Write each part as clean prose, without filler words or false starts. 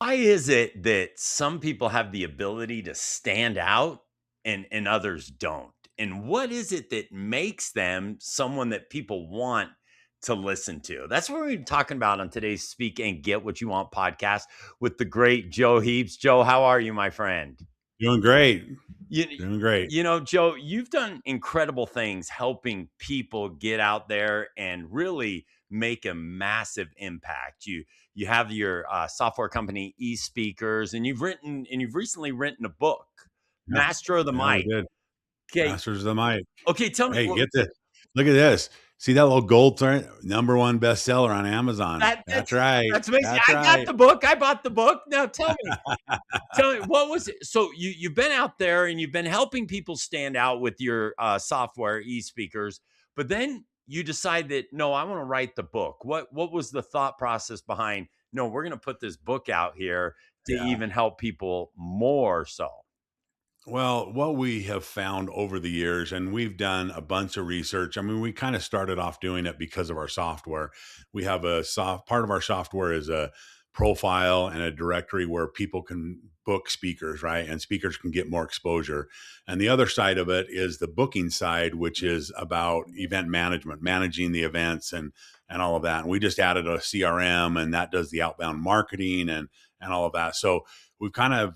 why is it that some people have the ability to stand out and others don't? And what is it that makes them someone that people want to listen to? That's what we're talking about on today's Speak and Get What You Want podcast with the great Joe Heaps. Joe, how are you, my friend? Doing great. You, Doing great. Joe, you've done incredible things helping people get out there and really make a massive impact. You have your software company, eSpeakers, and you've recently written a book, Yeah. Master of the Yeah, we Mic. did. Okay, Masters of the Mic. okay, tell me. Hey, Well, get this. Look at this. See that little gold thread? number 1 bestseller on Amazon. that That's right. that's amazing. That's I got right. the book. I bought the book. Now tell me what was it? So you've been out there and you've been helping people stand out with your software e-speakers, but then you decide that no, I want to write the book. What was the thought process behind no, we're going to put this book out here to Yeah. even help people more so? Well, what we have found over the years, and we've done a bunch of research. I mean, we kind of started off doing it because of our software. We have a part of our software is a profile and a directory where people can book speakers, right? And speakers can get more exposure. And the other side of it is the booking side, which is about event management, managing the events and all of that. And we just added a CRM, and that does the outbound marketing and all of that. So we've kind of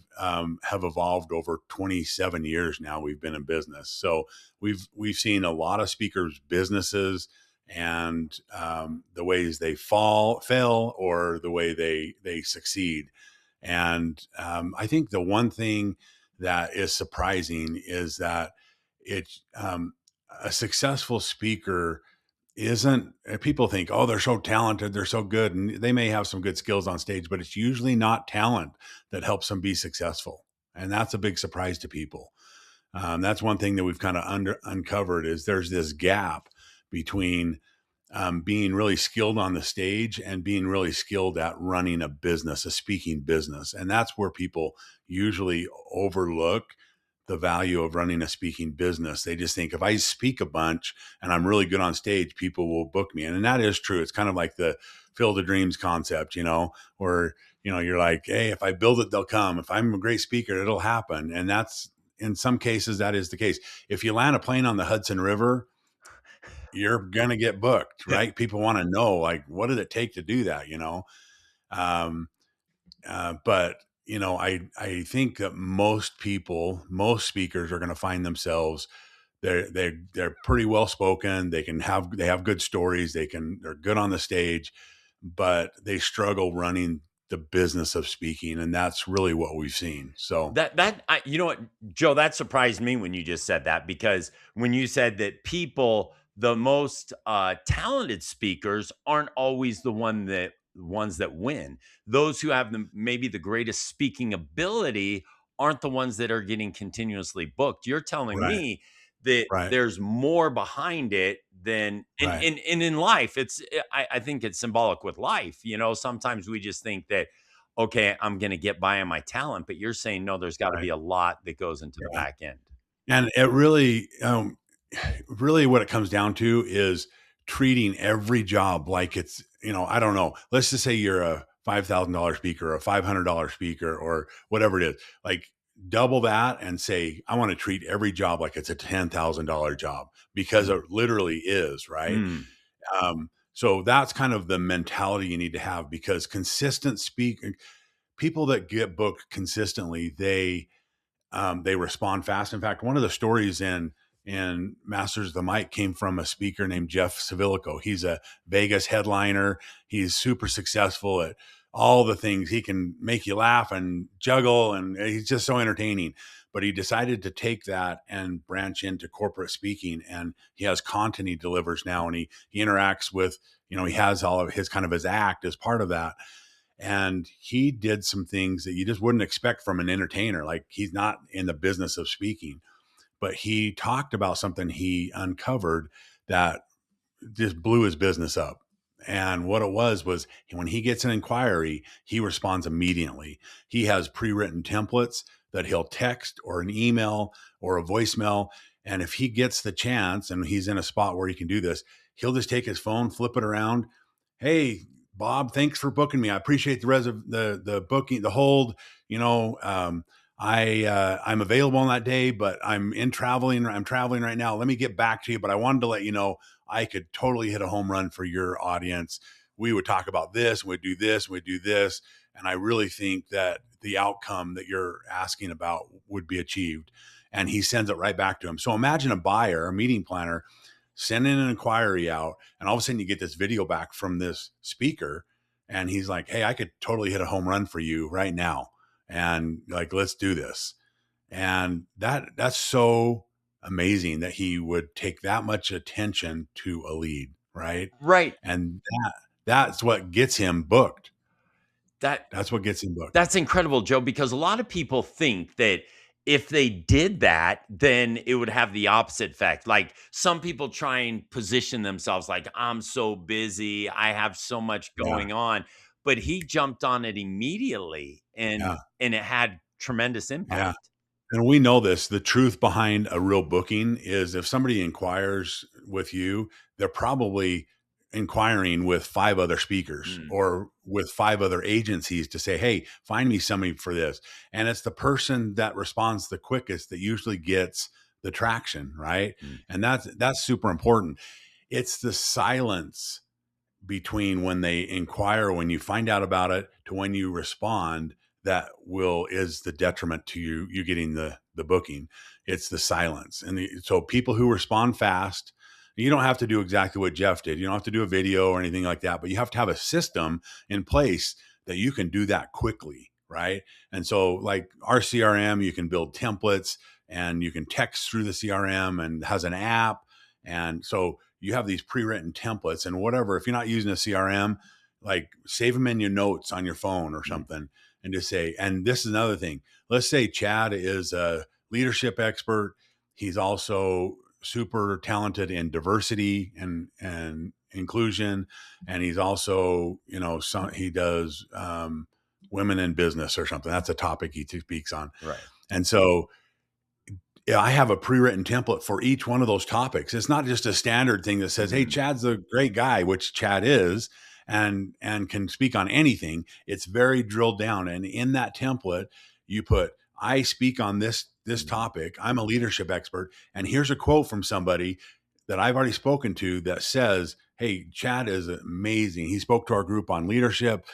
have evolved over 27 years now. We've been in business, so we've seen a lot of speakers' businesses and the ways they fail, or the way they succeed. And I think the one thing that is surprising is that it's a successful speaker isn't people think, oh, they're so talented, they're so good, and they may have some good skills on stage, but it's usually not talent that helps them be successful. And that's a big surprise to people. That's one thing that we've kind of uncovered is there's this gap between being really skilled on the stage and being really skilled at running a business, a speaking business. And that's where people usually overlook the value of running a speaking business. They just think if I speak a bunch and I'm really good on stage, people will book me. And that is true. It's kind of like the Field of Dreams concept, where, you're like, hey, if I build it, they'll come. If I'm a great speaker, it'll happen. And that's, in some cases, that is the case. If you land a plane on the Hudson River, you're going to get booked, right? People want to know, like, what did it take to do that, Um, but I think that most speakers are going to find themselves they're pretty well spoken. They have good stories. They're good on the stage, but they struggle running the business of speaking, and that's really what we've seen. So You know what, Joe, that surprised me when you just said that, because when you said that the most talented speakers aren't always the ones that win. Those who have maybe the greatest speaking ability aren't the ones that are getting continuously booked. You're telling right, me that right, there's more behind it than right, and in life. I think it's symbolic with life. Sometimes we just think that okay, I'm going to get by on my talent, but you're saying no, there's got to be right, a lot that goes into the right. back end. And it really what it comes down to is treating every job like it's, I don't know. Let's just say you're a $5,000 speaker or a $500 speaker or whatever it is. Like, double that and say, I want to treat every job like it's a $10,000 job, because Mm, it literally is, right? mm. So that's kind of the mentality you need to have, because people that get booked consistently, they respond fast. In fact, one of the stories in Masters of the Mic came from a speaker named Jeff Savilico. He's a Vegas headliner. He's super successful at all the things. He can make you laugh and juggle, and he's just so entertaining. But he decided to take that and branch into corporate speaking, and he has content he delivers now, and he interacts with, he has all of his act as part of that. And he did some things that you just wouldn't expect from an entertainer. Like, he's not in the business of speaking, but he talked about something he uncovered that just blew his business up. And what it was when he gets an inquiry, he responds immediately. He has pre-written templates that he'll text or an email or a voicemail. And if he gets the chance and he's in a spot where he can do this, he'll just take his phone, flip it around. Hey, Bob, thanks for booking me. I appreciate the booking, the hold. You know, I'm available on that day, but I'm traveling right now. Let me get back to you. But I wanted to let you know I could totally hit a home run for your audience. We would talk about this, we'd do this, we'd do this. And I really think that the outcome that you're asking about would be achieved. And he sends it right back to him. So imagine a buyer, a meeting planner, sending an inquiry out, and all of a sudden you get this video back from this speaker, and he's like, "Hey, I could totally hit a home run for you right now, and like, let's do this." And that's so amazing that he would take that much attention to a lead, right? Right. And that's what gets him booked. That That's what gets him booked. That's incredible, Joe, because a lot of people think that if they did that, then it would have the opposite effect. Like some people try and position themselves like, I'm so busy, I have so much Yeah, going on. But he jumped on it immediately yeah, and it had tremendous yeah. impact. And we know this. The truth behind a real booking is if somebody inquires with you, they're probably inquiring with five other speakers Mm, or with five other agencies to say, "Hey, find me somebody for this." And it's the person that responds the quickest that usually gets the traction, right? mm, And that's super important. It's the silence between when they inquire, when you find out about it, to when you respond, that will is the detriment to you getting the booking. It's the silence. So people who respond fast, you don't have to do exactly what Jeff did. You don't have to do a video or anything like that, but you have to have a system in place that you can do that quickly, right? And so like our CRM, you can build templates and you can text through the CRM, and has an app. And so you have these pre-written templates, and whatever, if you're not using a CRM, like save them in your notes on your phone or mm, something, and just say, and this is another thing, let's say Chad is a leadership expert. He's also super talented in diversity and inclusion, and he's also, he does women in business or something. That's a topic he speaks on. right. And so yeah, I have a pre-written template for each one of those topics. It's not just a standard thing that says, "Hey, Mhm, Chad's a great guy," which Chad is, and can speak on anything. It's very drilled down, and in that template, you put, "I speak on this mhm, topic. I'm a leadership expert, and here's a quote from somebody that I've already spoken to that says, 'Hey, Chad is amazing. He spoke to our group on leadership.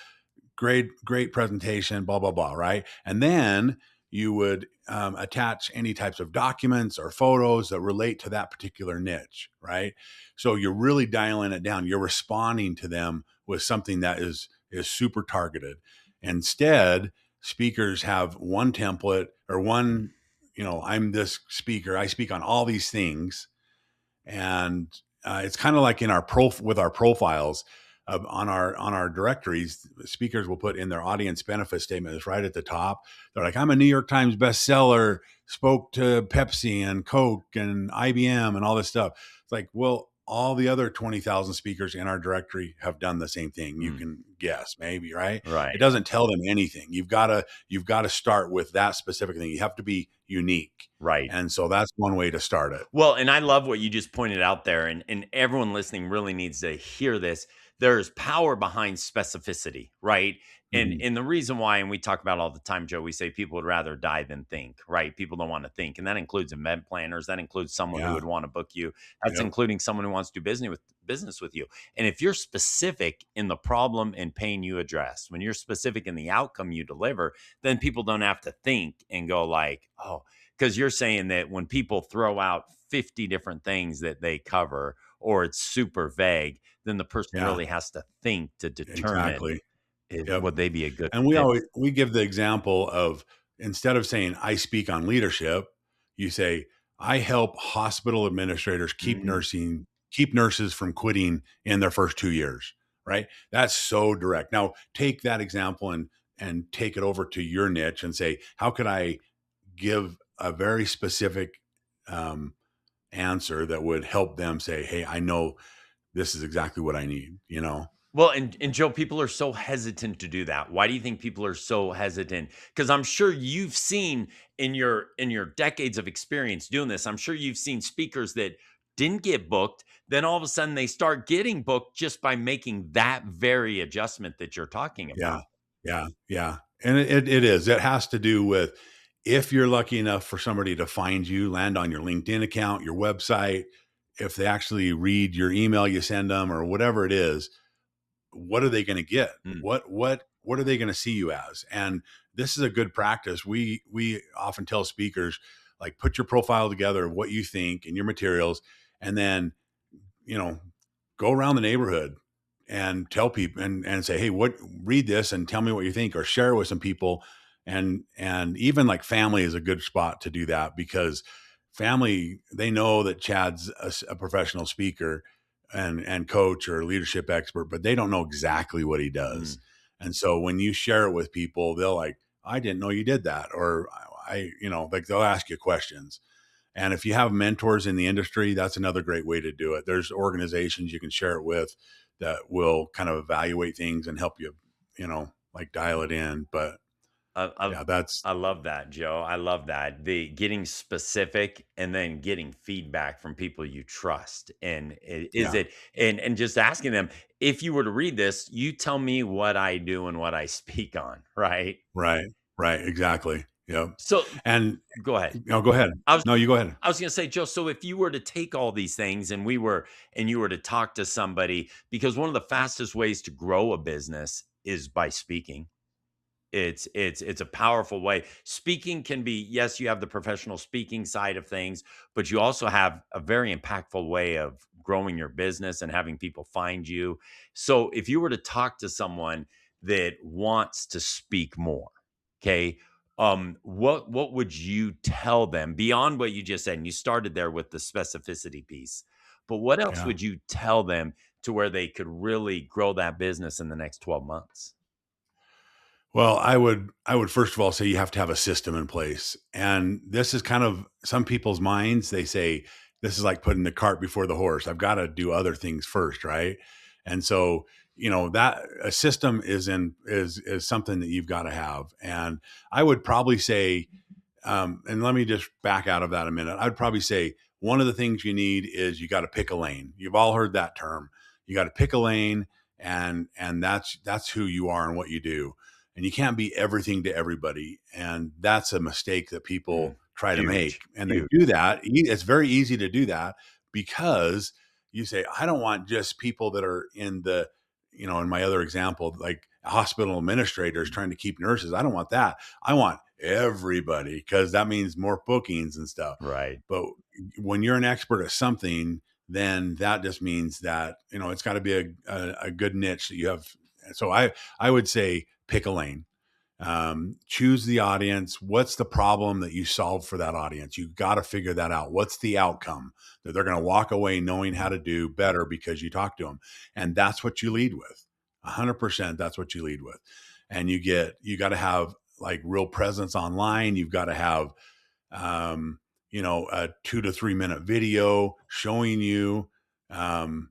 Great presentation, blah blah blah," right? And then you would attach any types of documents or photos that relate to that particular niche, right? So you're really dialing it down. You're responding to them with something that is super targeted. Instead, speakers have one template or mm. one, I'm this speaker, I speak on all these things. And it's kind of like in our with our profiles on our directories, speakers will put in their audience benefit statement is right at the top. They're like, "I'm a New York Times bestseller, spoke to Pepsi and Coke and IBM and all this stuff." It's like, well, all the other 20,000 speakers in our directory have done the same thing. You Mm, can guess, maybe, right? It right, doesn't tell them anything. You've got to start with that specific thing. You have to be unique. right. And so that's one way to start it. Well, and I love what you just pointed out there, and everyone listening really needs to hear this. There's power behind specificity, right? And Mhm. and the reason why, and we talk about all the time, Joe, we say people would rather die than think, right? People don't want to think. And that includes event planners, that includes someone who Yeah. would want to book you, that's Yep. including someone who wants to do business with you. And if you're specific in the problem and pain you address, when you're specific in the outcome you deliver, then people don't have to think and go like, oh, because you're saying that when people throw out 50 different things that they cover or it's super vague, then the person Yeah. really has to think to determine Exactly. if Yep. would they be a good And we fit. always we give the example of, instead of saying I speak on leadership, you say I help hospital administrators Mm, keep nurses from quitting in their first 2 years, right? That's so direct. Now take that example and take it over to your niche and say, how could I give a very specific um, answer that would help them say, "Hey, I know this is exactly what I need," you know? well, and Joe, people are so hesitant to do that. Why do you think people are so hesitant? Because I'm sure you've seen in your decades of experience doing this, I'm sure you've seen speakers that didn't get booked, then all of a sudden they start getting booked just by making that very adjustment that you're talking Yeah. about. Yeah. Yeah. And it is. It has to do with if you're lucky enough for somebody to find you, land on your LinkedIn account, your website, if they actually read your email you send them or whatever it is, what are they going to get? Mm, What are they going to see you as? And this is a good practice. We often tell speakers, like, put your profile together of what you think and your materials, and then, you know, go around the neighborhood and tell people and say, hey, what read this and tell me what you think, or share it with some people. And even like family is a good spot to do that, because family, they know that Chad's a professional speaker and coach or leadership expert, but they don't know exactly what he does. mm. And so when you share it with people, they'll like, I didn't know you did that. Or like they'll ask you questions. And if you have mentors in the industry, that's another great way to do it. There's organizations you can share it with that will kind of evaluate things and help you, like dial it in. But I, I yeah, that's, I love that, Joe. I love that. The getting specific and then getting feedback from people you trust. And is yeah, it and just asking them, if you were to read this, you tell me what I do and what I speak on, right? right, right, exactly. Yep. So And go ahead. go ahead. I was No, you go ahead. I was gonna say, Joe, so if you were to take all these things and you were to talk to somebody, because one of the fastest ways to grow a business is by speaking. It's a powerful way. Speaking can be, yes, you have the professional speaking side of things, but you also have a very impactful way of growing your business and having people find you. So if you were to talk to someone that wants to speak more, okay, what would you tell them beyond what you just said? And you started there with the specificity piece, but what else Yeah. would you tell them to where they could really grow that business in the next 12 months? Well, I would first of all say you have to have a system in place. And this is kind of some people's minds. They say this is like putting the cart before the horse. I've got to do other things first, right? And so, that a system is something that you've got to have. And I would probably say, and let me just back out of that a minute. I'd probably say one of the things you need is you got to pick a lane. You've all heard that term. You got to pick a lane, and that's who you are and what you do. And you can't be everything to everybody. And that's a mistake that Mm, people try to huge, make. And they huge. do that. It's very easy to do that because you say, I don't want just people that are in my other example, like hospital administrators trying to keep nurses. I don't want that. I want everybody, because that means more bookings and stuff. Right. But when you're an expert at something, then that just means that, it's got to be a good niche that you have. So I would say pick a lane, choose the audience. What's the problem that you solve for that audience? You got to figure that out. What's the outcome that they're going to walk away knowing how to do better because you talk to them? And that's what you lead with. 100%. That's what you lead with. And you got to have like real presence online. You've got to have, a 2 to 3 minute video showing you, um,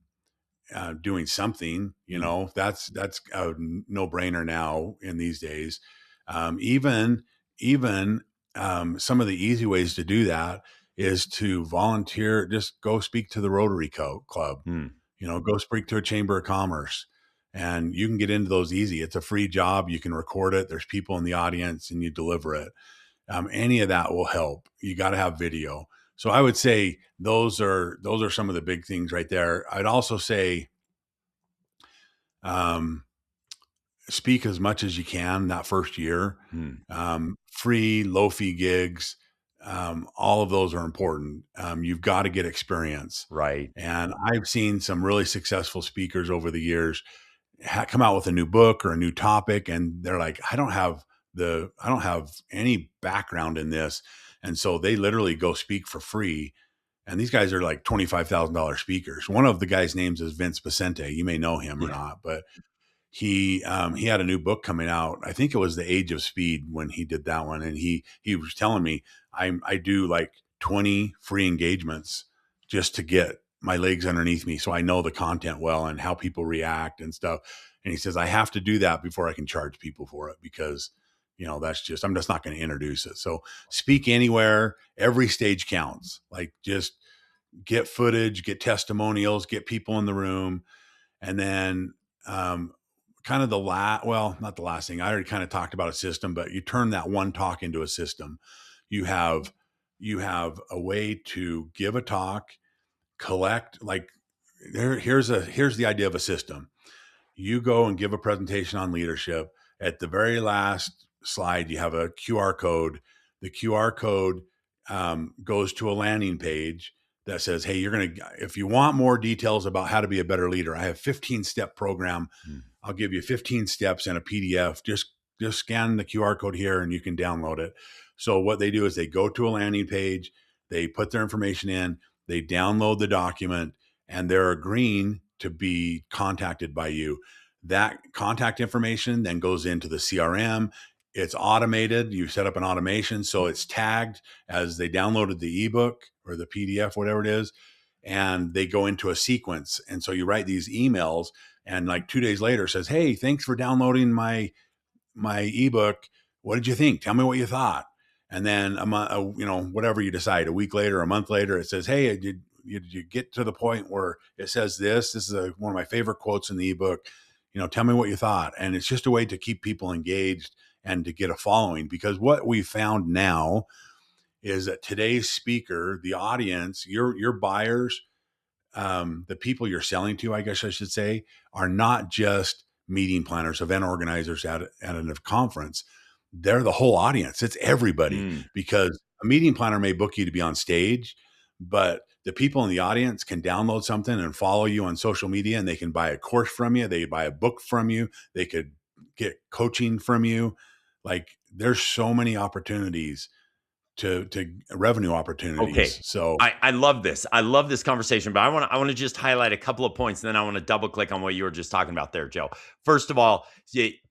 doing something. Mm, That's a no brainer now in these days. Even some of the easy ways to do that is to volunteer. Just go speak to the Rotary Club. mm, Go speak to a chamber of commerce, and you can get into those easy. It's a free job. You can record it. There's people in the audience, and you deliver it. Any of that will help. You got to have video. So I would say those are some of the big things right there. I'd also say, um, speak as much as you can that first year. mm. Free, low fee gigs, all of those are important. You've got to get experience. Right. And I've seen some really successful speakers over the years come out with a new book or a new topic, and they're like, I don't have any background in this. And so they literally go speak for free. And these guys are like $25,000 speakers. One of the guys' names is Vince Vicente. You may know him or Yeah. not, but he had a new book coming out. I think it was The Age of Speed when he did that one, and he was telling me I do like 20 free engagements just to get my legs underneath me, so I know the content well and how people react and stuff. And he says I have to do that before I can charge people for it, because I'm just not going to introduce it. So speak anywhere. Every stage counts. Like, just get footage, get testimonials, get people in the room, and then kind of well, not the last thing. I already kind of talked about a system, but you turn that one talk into a system. You have a way to give a talk, collect like here's the idea of a system. You go and give a presentation on leadership. At the very last slide, you have a QR code. The QR code goes to a landing page that says, "Hey, if you want more details about how to be a better leader, I have 15-step program. Mm. I'll give you 15 steps and a PDF. Just scan the QR code here, and you can download it." So what they do is they go to a landing page, they put their information in, they download the document, and they're agreeing to be contacted by you. That contact information then goes into the CRM. It's automated. You set up an automation, so it's tagged as they downloaded the ebook or the PDF, whatever it is, and they go into a sequence. And so you write these emails, and like 2 days later, it says, "Hey, thanks for downloading my ebook. What did you think? Tell me what you thought." And then whatever you decide, a week later, a month later, it says, "Hey, did you get to the point where it says this? This is one of my favorite quotes in the ebook. Tell me what you thought." And it's just a way to keep people engaged and to get a following. Because what we found now is that today's speaker, the audience, your buyers, the people you're selling to, I guess I should say, are not just meeting planners, event organizers at a conference. They're the whole audience. It's everybody, Mm. because a meeting planner may book you to be on stage, but the people in the audience can download something and follow you on social media, and they can buy a course from you. They buy a book from you. They could get coaching from you. Like, there's so many opportunities to revenue opportunities. Okay. So I love this. I love this conversation, but I want to just highlight a couple of points, and then I want to double click on what you were just talking about there, Joe. First of all,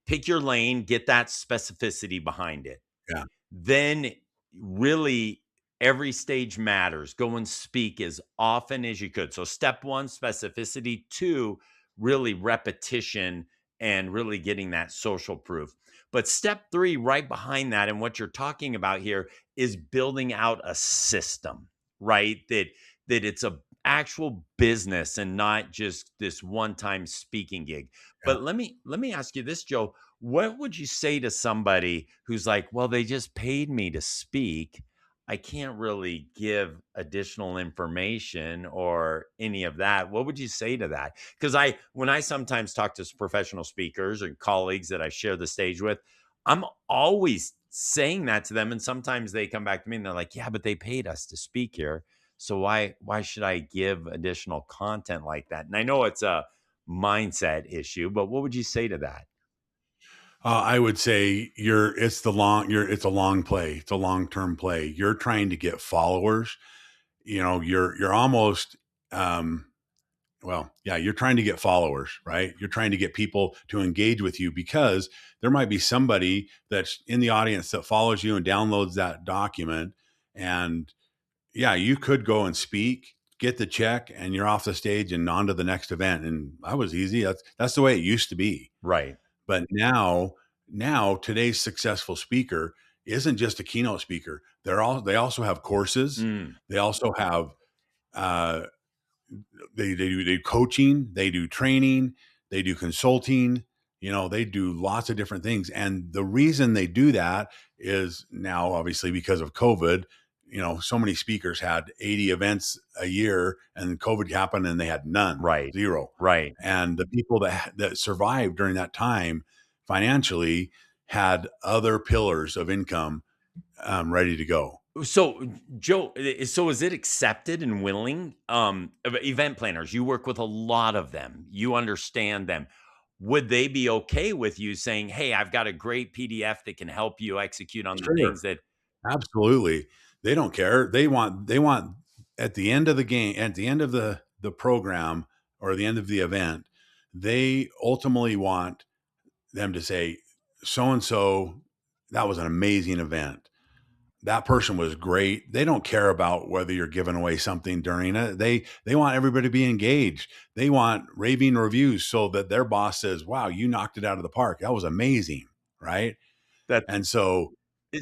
pick your lane, get that specificity behind it. yeah, Then really every stage matters. Go and speak as often as you could. So step one, specificity. Two, really repetition and really getting that social proof. But step three, right behind that, and what you're talking about here is building out a system, right? That it's a actual business and not just this one-time speaking gig. yeah. But let me ask you this, Joe. What would you say to somebody who's like, well, they just paid me to speak. I can't really give additional information or any of that. What would you say to that? Because when I sometimes talk to professional speakers and colleagues that I share the stage with, I'm always saying that to them. And sometimes they come back to me and they're like, yeah, but they paid us to speak here. So why should I give additional content like that? And I know it's a mindset issue, but what would you say to that? I would say it's a long play. It's a long-term play. You're trying to get followers. You're almost, well, yeah, you're trying to get followers, right? You're trying to get people to engage with you, because there might be somebody that's in the audience that follows you and downloads that document. And yeah, you could go and speak, get the check, and you're off the stage and on to the next event. And that was easy. That's the way it used to be. Right. But now today's successful speaker isn't just a keynote speaker. They also have courses. Mm, They also have uh, they do coaching, they do training, they do consulting. They do lots of different things. And the reason they do that is now, obviously, because of COVID. So many speakers had 80 events a year, and COVID happened, and they had none, right. zero. Right. And the people that survived during that time financially had other pillars of income ready to go. So, Joe, so is it accepted and willing? Event planners, you work with a lot of them, you understand them. Would they be okay with you saying, "Hey, I've got a great PDF that can help you execute on the Sure. things that." Absolutely. They don't care. They want at the end of the game, at the end of the program, or the end of the event, they ultimately want them to say, "So and so, that was an amazing event. That person was great." They don't care about whether you're giving away something during it. They want everybody to be engaged. They want raving reviews, so that their boss says, "Wow, you knocked it out of the park. That was amazing." Right? That And so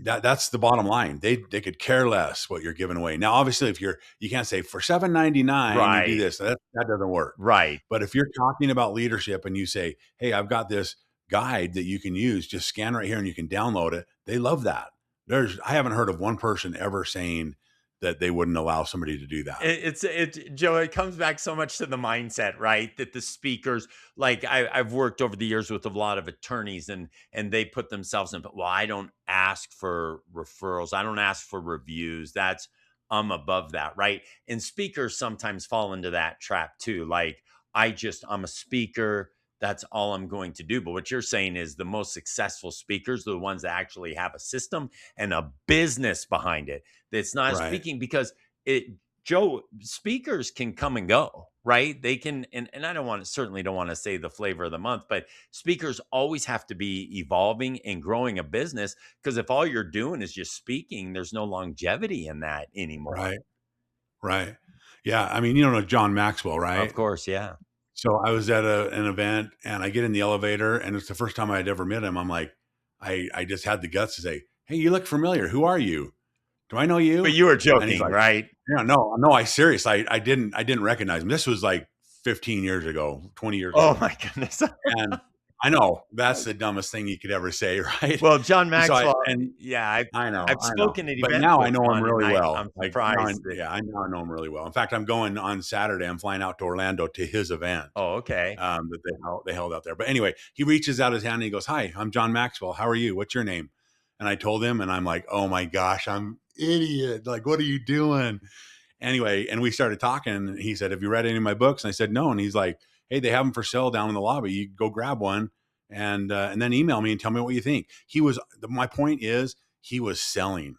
that's the bottom line. They could care less what you're giving away. Now, obviously, if you can't say for 7.99 you do Right, this. That doesn't work. right. But if you're talking about leadership and you say, "Hey, I've got this guide that you can use. Just scan right here and you can download it." They love that. I haven't heard of one person ever saying that they wouldn't allow somebody to do that. Joe, it comes back so much to the mindset, right? That the speakers, like I've worked over the years with a lot of attorneys, and they put themselves in, well, I don't ask for referrals, I don't ask for reviews. That's I'm above that, right? And speakers sometimes fall into that trap too. Like, I'm a speaker. That's all I'm going to do. But what you're saying is the most successful speakers are the ones that actually have a system and a business behind it. That's not Right. speaking because it Joe, speakers can come and go, right? They can, and I don't want to certainly don't want to say the flavor of the month, but speakers always have to be evolving and growing a business, because if all you're doing is just speaking, there's no longevity in that anymore. Right. Right. Yeah. I mean, you don't know John Maxwell, Of right? course, yeah. So I was at an event and I get in the elevator and it's the first time I'd ever met him. I'm like, I just had the guts to say, "Hey, you look familiar. Who are you? Do I know But you?" you were And he's joking, like, right? "Yeah, no, no, I didn't recognize him." This was like 15 years ago, 20 years Oh ago. my goodness. And I know that's the dumbest thing you could ever say, right? Well, John So Maxwell, and yeah, I've I know, I've I know. spoken at But events now I with know him John, and really well. I'm Like now, surprised that. I know him really well. In fact, I'm going on Saturday. I'm flying out to Orlando to his event Oh, okay. that they held out there. But anyway, he reaches out his hand and he goes, "Hi, I'm John Maxwell. How are you? What's your name?" And I told him, and I'm like, "Oh my gosh, I'm idiot. Like, what are you doing?" Anyway, and we started talking. And he said, "Have you read any of my books?" And I said, "No." And he's like, "Hey, they have them for sale down in the lobby. You go grab one and then email me and tell me what you think." My point is, he was selling.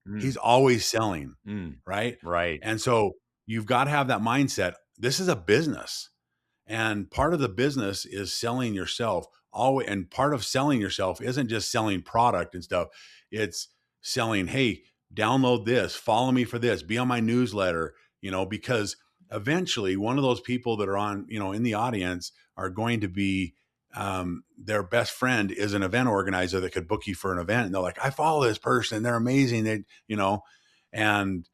Mm, He's always selling, mm, right? right. And so you've got to have that mindset. This is a business. And part of the business is selling yourself. Always, and part of selling yourself isn't just selling product and stuff. It's selling, "Hey, download this, follow me for this, be on my newsletter," because eventually one of those people that are in the audience are going to be their best friend is an event organizer that could book you for an event. And they're like, "I follow this person. They're amazing." And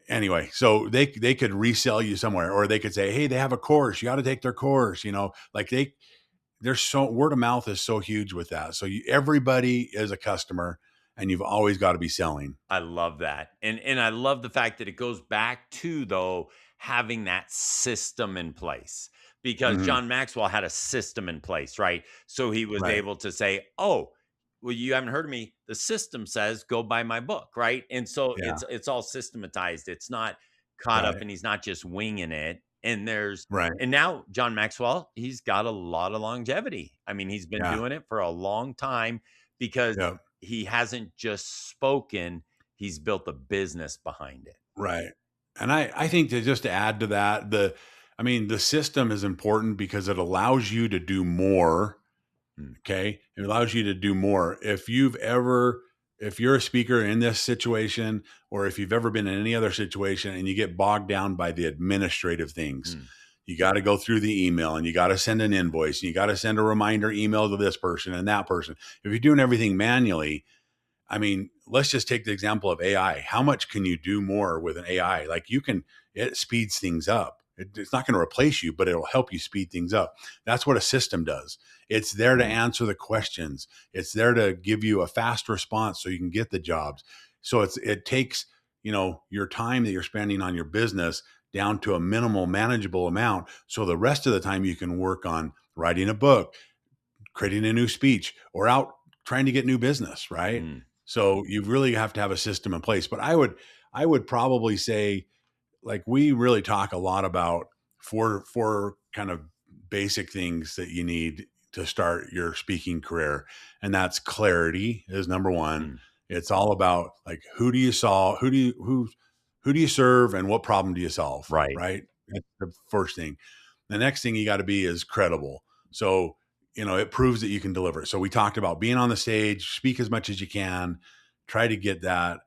anyway, so they could resell you somewhere, or they could say, "Hey, they have a course. You got to take their course." Like there's so word of mouth is so huge with that. So everybody is a customer, and you've always got to be selling. I love that. And I love the fact that it goes back to, though, having that system in place, because Hmm. John Maxwell had a system in place, right? So he was Right. able to say, "Oh, well, you haven't heard of me. The system says go buy my book," right? And so Yeah. it's all systematized. It's not caught up, Right. and he's not just winging it. Right. And now John Maxwell, he's got a lot of longevity. I mean, he's been Yeah. doing it for a long time, because Yeah. he hasn't just spoken, he's built a business behind it. Right. And I think to add to that, the system is important because it allows you to do more. Mm, Okay. It allows you to do more. If you're a speaker in this situation, or if you've ever been in any other situation and you get bogged down by the administrative things, mm, you got to go through the email and you got to send an invoice and you got to send a reminder email to this person and that person. If you're doing everything manually, I mean, let's just take the example of AI. How much can you do more with an AI? Like it speeds things up. It's not going to replace you, but it'll help you speed things up. That's what a system does. It's there to mm, answer the questions. It's there to give you a fast response so you can get the jobs. So it takes, your time that you're spending on your business down to a minimal manageable amount. So the rest of the time you can work on writing a book, creating a new speech, or out trying to get new business, right? mm. So you really have to have a system in place. But I would probably say, like, we really talk a lot about four kind of basic things that you need to start your speaking career. And that's clarity is number one. Mm, It's all about, like, who do you solve, who do you serve, and what problem do you solve? right. Right. That's the first thing. The next thing you got to be is credible. So, it proves that you can deliver. So we talked about being on the stage, speak as much as you can, try to get that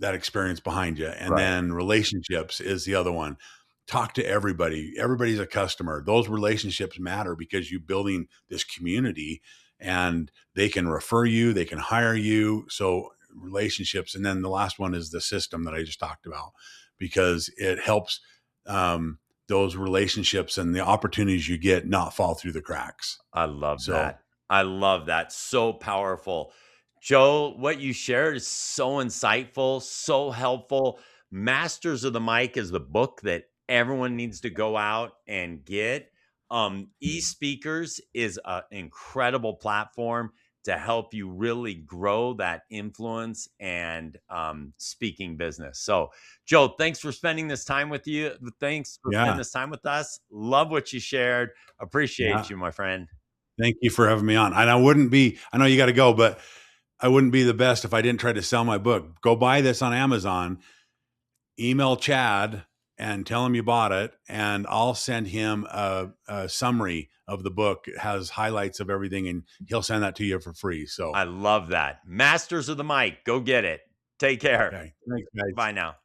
experience behind you. And Right. then relationships is the other one. Talk to everybody. Everybody's a customer. Those relationships matter because you're building this community. and they can refer you, they can hire you. So relationships. And then the last one is the system that I just talked about, because it helps those relationships and the opportunities you get not fall through the cracks. I love So that. I love that. So powerful. Joe, what you shared is so insightful, so helpful. Masters of the Mic is the book that everyone needs to go out and get. eSpeakers is an incredible platform to help you really grow that influence and speaking business. So, Joe, thanks for spending this time with you. Thanks for spending yeah, this time with us. Love what you shared. Appreciate yeah. you, my friend. Thank you for having me on. And I wouldn't be, I know you got to go, but I wouldn't be the best if I didn't try to sell my book. Go buy this on Amazon, email Chad and tell him you bought it, and I'll send him a summary of the book. It has highlights of everything, and he'll send that to you for free. So, I love that. Masters of the Mic. Go get it. Take care. okay. Thanks, guys. Bye now.